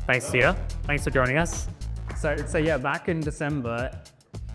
Thanks, Sia. Thanks for joining us. So yeah, back in December.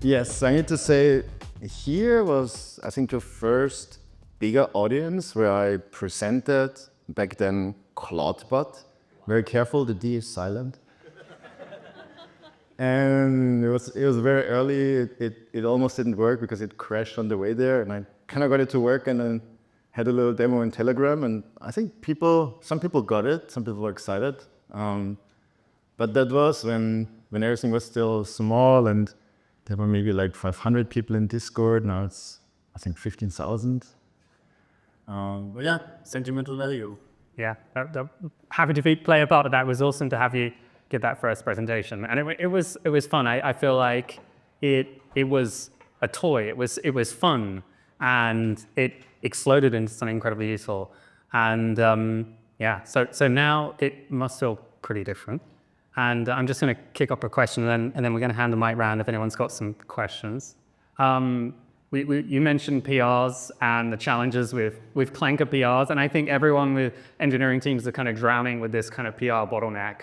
Yes, I need to say here was, I think, the first bigger audience where I presented back then Claudebot. Very careful, the D is silent. And it was very early. It almost didn't work because it crashed on the way there, and I kind of got it to work and then had a little demo in Telegram, and I think some people got it, some people were excited. But that was when everything was still small, and there were maybe like 500 people in Discord. Now it's, I think, 15,000. But yeah, sentimental value. Yeah, happy to play a part of that. It was awesome to have you give that first presentation, and it was fun. I feel like it was a toy. It was fun, and it exploded into something incredibly useful. And yeah, so now it must feel pretty different. And I'm just going to kick up a question, and then we're going to hand the mic round if anyone's got some questions. You mentioned PRs and the challenges with clanker PRs, and I think everyone with engineering teams are kind of drowning with this kind of PR bottleneck.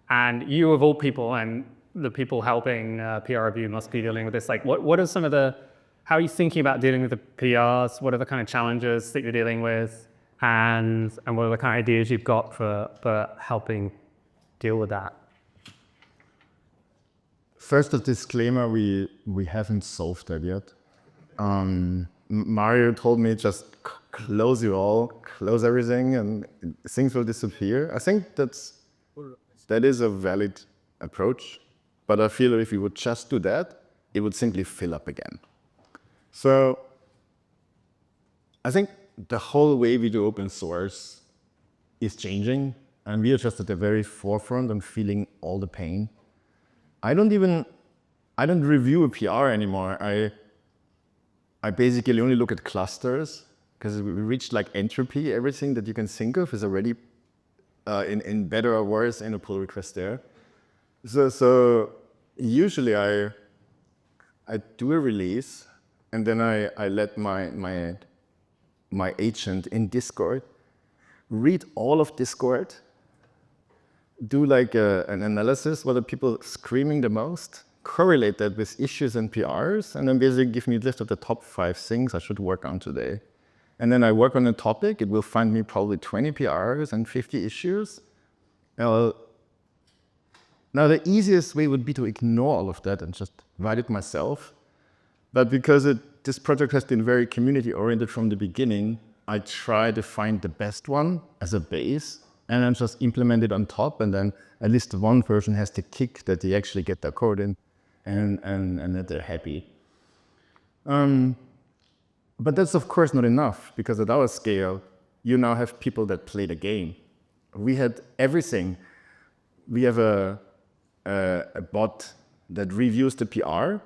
And you, of all people, and the people helping PR review must be dealing with this. Like, what are some of how are you thinking about dealing with the PRs? What are the kind of challenges that you're dealing with? And what are the kind of ideas you've got for helping deal with that? First, a disclaimer, we haven't solved that yet. Mario told me just close everything, and things will disappear. I think that is a valid approach, but I feel that if we would just do that, it would simply fill up again. So I think the whole way we do open source is changing, and we are just at the very forefront and feeling all the pain. I don't review a PR anymore. I basically only look at clusters, because we reached like entropy. Everything that you can think of is already in better or worse in a pull request there. So usually I do a release, and then I let my agent in Discord read all of Discord, do like an analysis, what are people screaming the most, correlate that with issues and PRs, and then basically give me a list of the top 5 things I should work on today. And then I work on a topic, it will find me probably 20 PRs and 50 issues. Now the easiest way would be to ignore all of that and just write it myself. But because this project has been very community-oriented from the beginning, I try to find the best one as a base, and then just implement it on top, and then at least one person has to kick that they actually get their code in, and that they're happy. But that's of course not enough, because at our scale, you now have people that play the game. We had everything. We have a bot that reviews the PR,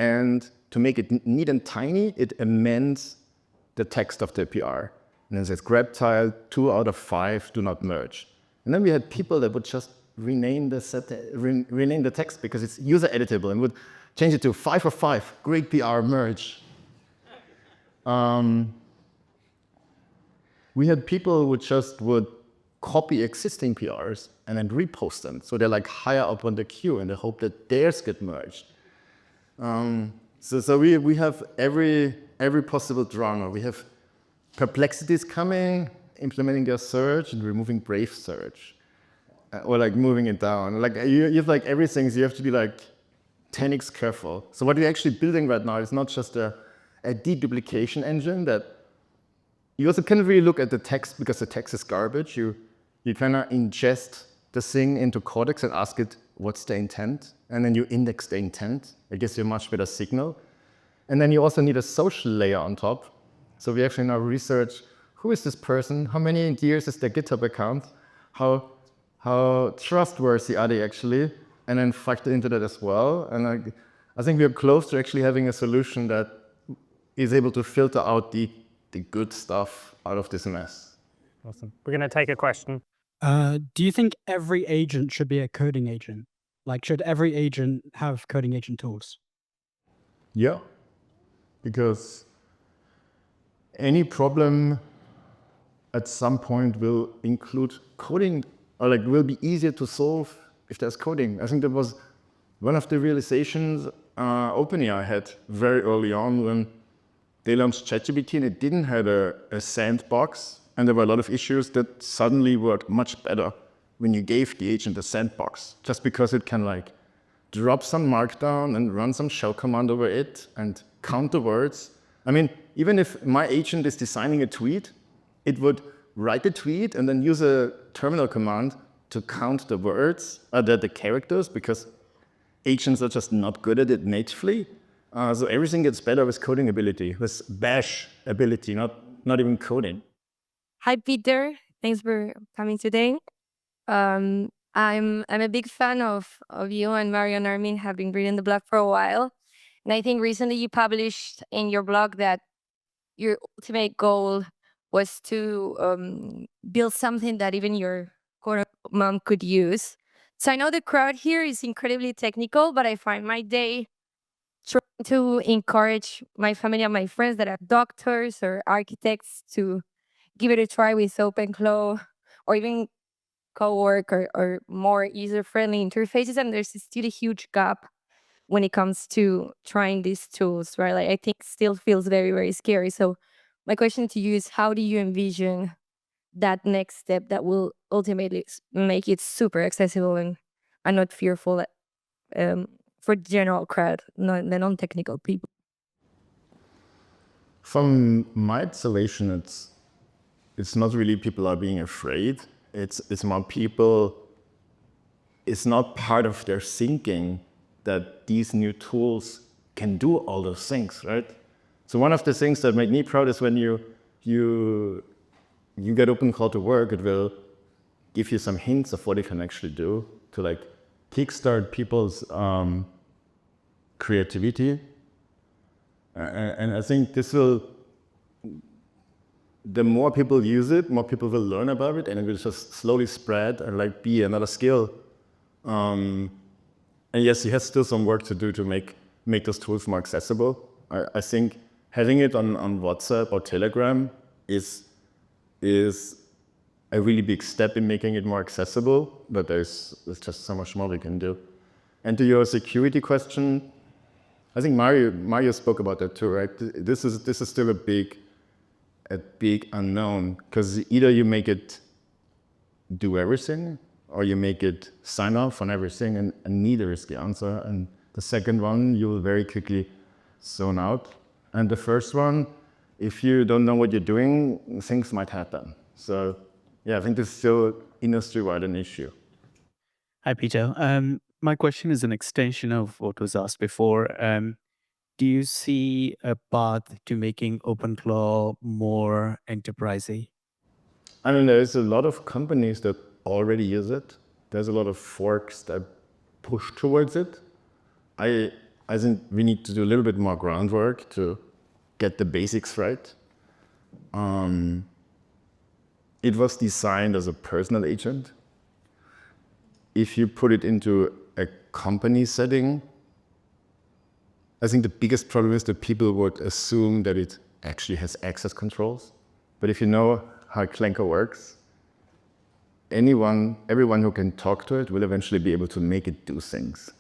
and to make it neat and tiny, it amends the text of the PR. And then it says, grab tile 2 out of 5 do not merge. And then we had people that would just rename the text because it's user editable, and would change it to 5 of 5, great PR, merge. We had people who just would copy existing PRs and then repost them. So they're like higher up on the queue, and they hope that theirs get merged. So we have every possible drama. We have Perplexities coming, implementing their search and removing Brave search, or like moving it down. Like you have like everything, so you have to be like 10x careful. So what we're actually building right now is not just a deduplication engine that you also can't really look at the text because the text is garbage. You kind of ingest the thing into Cortex and ask it what's the intent, and then you index the intent. It gives you a much better signal. And then you also need a social layer on top. So we actually now research who is this person, how many years is their GitHub account, how trustworthy are they actually, and then factor into that as well. And I think we are close to actually having a solution that is able to filter out the good stuff out of this mess. Awesome. We're going to take a question. Do you think every agent should be a coding agent? Like, should every agent have coding agent tools? Yeah, because any problem at some point will include coding, or like will be easier to solve if there's coding. I think that was one of the realizations OpenAI had very early on when they launched ChatGPT, and it didn't have a sandbox, and there were a lot of issues that suddenly worked much better when you gave the agent a sandbox, just because it can like drop some markdown and run some shell command over it and count the words. I mean, even if my agent is designing a tweet, it would write the tweet and then use a terminal command to count the words, the characters, because agents are just not good at it natively. So everything gets better with coding ability, with bash ability, not even coding. Hi, Peter. Thanks for coming today. I'm a big fan of you, and Mario and Armin have been reading the blog for a while. And I think recently you published in your blog that your ultimate goal was to build something that even your mom could use. So I know the crowd here is incredibly technical, but I find my day trying to encourage my family and my friends that are doctors or architects to give it a try with OpenClaw or even co-work or more user-friendly interfaces. And there's still a huge gap when it comes to trying these tools, right? Like I think still feels very, very scary. So my question to you is, how do you envision that next step that will ultimately make it super accessible and not fearful for the general crowd, not the non-technical people? From my observation, it's not really people are being afraid. It's more people, it's not part of their thinking that these new tools can do all those things, right? So one of the things that made me proud is when you get OpenClaw to work, it will give you some hints of what it can actually do to like kickstart people's creativity. And I think this will, the more people use it, more people will learn about it, and it will just slowly spread and like be another skill. And yes, you have still some work to do to make those tools more accessible. I think having it on WhatsApp or Telegram is a really big step in making it more accessible, but there's just so much more we can do. And to your security question, I think Mario spoke about that too, right? This is still a big unknown, because either you make it do everything or you make it sign off on everything, and neither is the answer. And the second one, you will very quickly zone out. And the first one, if you don't know what you're doing, things might happen. So yeah, I think this is still industry-wide an issue. Hi, Peter. My question is an extension of what was asked before. Do you see a path to making OpenClaw more enterprisey? I mean, there's a lot of companies that already use it. There's a lot of forks that push towards it. I think we need to do a little bit more groundwork to get the basics right. It was designed as a personal agent. If you put it into a company setting, I think the biggest problem is that people would assume that it actually has access controls. But if you know how Clanker works, everyone who can talk to it will eventually be able to make it do things.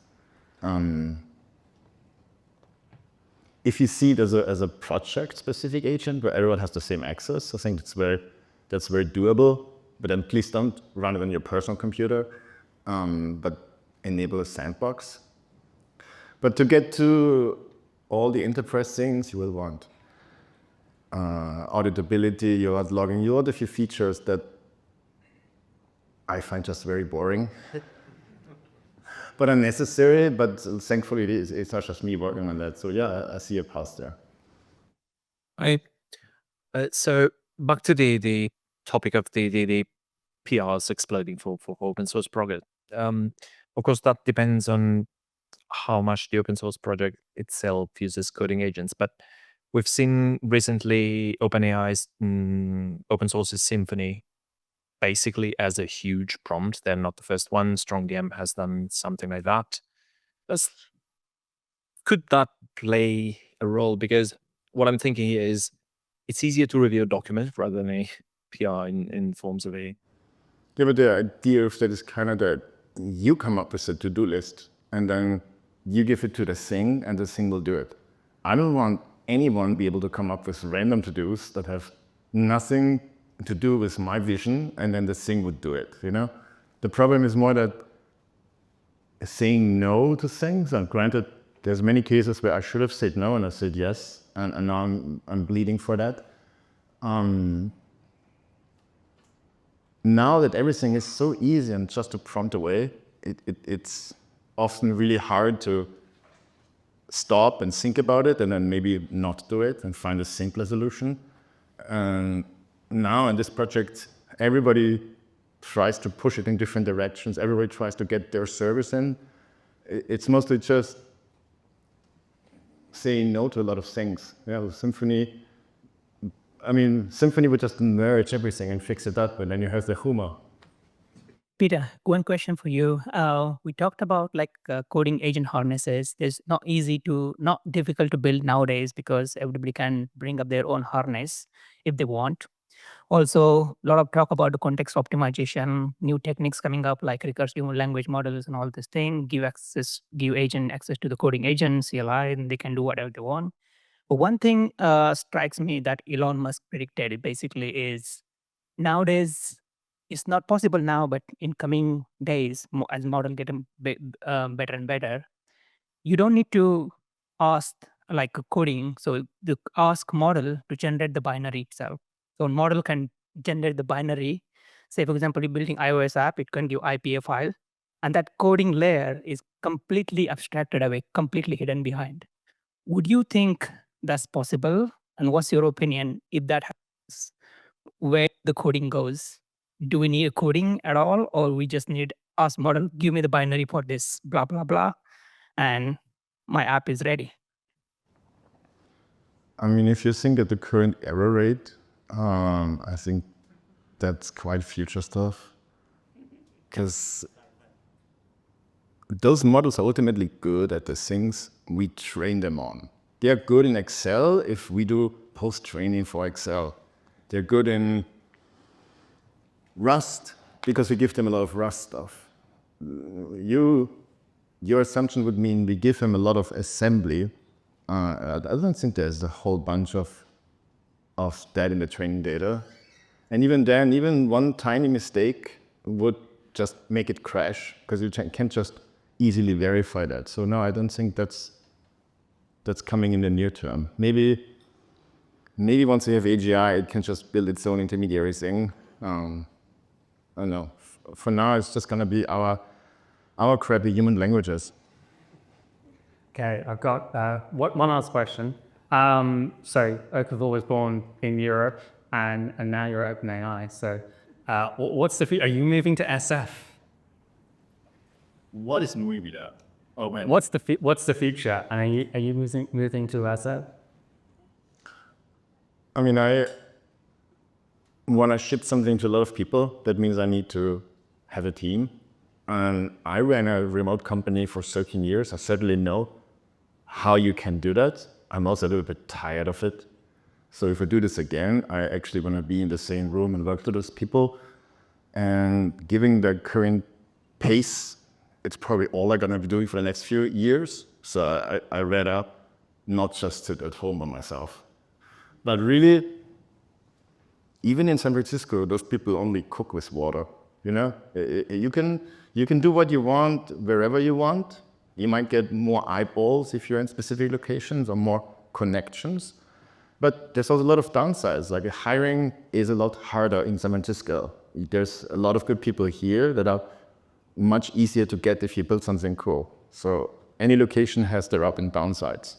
If you see it as a project-specific agent where everyone has the same access, I think that's very doable. But then please don't run it on your personal computer, but enable a sandbox. But to get to all the enterprise things, you will want auditability, you want logging, you want a few features that I find just very boring. But are necessary, but thankfully it's not just me working on that. So yeah, I see a path there. So back to the topic of the PRs exploding for open source project. Of course, that depends on how much the open source project itself uses coding agents. But we've seen recently OpenAI's open source's Symfony basically as a huge prompt. They're not the first one. StrongDM has done something like that. Could that play a role? Because what I'm thinking here is it's easier to review a document rather than a PR in forms of a... Yeah, but the idea of that is kind of that you come up with a to-do list and then you give it to the thing and the thing will do it. I don't want anyone be able to come up with random to-dos that have nothing to do with my vision and then the thing would do it, you know? The problem is more that saying no to things, and granted, there's many cases where I should have said no and I said yes, and now I'm bleeding for that. Now that everything is so easy and just to prompt away, it's often really hard to stop and think about it and then maybe not do it and find a simpler solution. And now in this project, everybody tries to push it in different directions. Everybody tries to get their service in. It's mostly just saying no to a lot of things. Yeah, with Symfony, I mean, Symfony would just merge everything and fix it up, and then you have the humor. Peter, one question for you. We talked about like coding agent harnesses. It's not difficult to build nowadays because everybody can bring up their own harness if they want. Also, a lot of talk about the context optimization, new techniques coming up like recursive language models and all this thing, give agent access to the coding agent, CLI, and they can do whatever they want. But one thing strikes me that Elon Musk predicted basically is nowadays, it's not possible now, but in coming days, as model get better and better, you don't need to ask like coding. So the ask model to generate the binary itself. So model can generate the binary. Say, for example, you're building iOS app, it can give IPA file. And that coding layer is completely abstracted away, completely hidden behind. Would you think that's possible? And what's your opinion if that happens? Where the coding goes? Do we need a coding at all? Or we just need ask model, give me the binary for this, blah, blah, blah. And my app is ready. I mean, if you think at the current error rate, I think that's quite future stuff. Because those models are ultimately good at the things we train them on. They're good in Excel if we do post-training for Excel. They're good in Rust because we give them a lot of Rust stuff. Your assumption would mean we give them a lot of assembly. I don't think there's a whole bunch of that in the training data. And even then, even one tiny mistake would just make it crash because you can't just easily verify that. So no, I don't think that's coming in the near term. Maybe once you have AGI, it can just build its own intermediary thing. I don't know. For now, it's just going to be our crappy human languages. Okay, I've got one last question. So OpenClaw was born in Europe, and now you're at OpenAI. So what's the future? Are you moving to SF? What is moving there? Oh man. What's the future? And are you moving to SF? I mean, when I ship something to a lot of people, that means I need to have a team. And I ran a remote company for 13 years. I certainly know how you can do that. I'm also a little bit tired of it. So if I do this again, I actually want to be in the same room and work with those people. And given the current pace, it's probably all I'm going to be doing for the next few years. So I read up, not just sit at home by myself. But really, even in San Francisco, those people only cook with water. You know, you can do what you want wherever you want. You might get more eyeballs if you're in specific locations or more connections. But there's also a lot of downsides. Like hiring is a lot harder in San Francisco. There's a lot of good people here that are much easier to get if you build something cool. So any location has their up and downsides.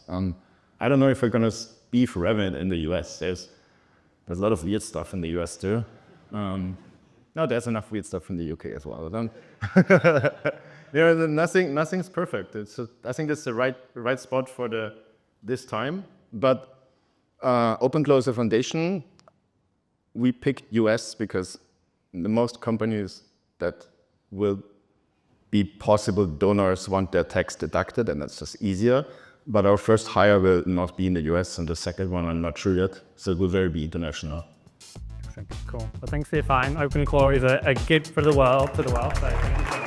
I don't know if we're going to be forever in the US. There's a lot of weird stuff in the US too. No, there's enough weird stuff in the UK as well. Nothing's perfect. I think that's the right spot for this time. But OpenClaw is a foundation. We picked US because the most companies that will be possible donors want their tax deducted, and that's just easier. But our first hire will not be in the US, and the second one I'm not sure yet. So it will be international. Cool. Well, thanks for your time. OpenClaw is a gift for the world. So thank you so much.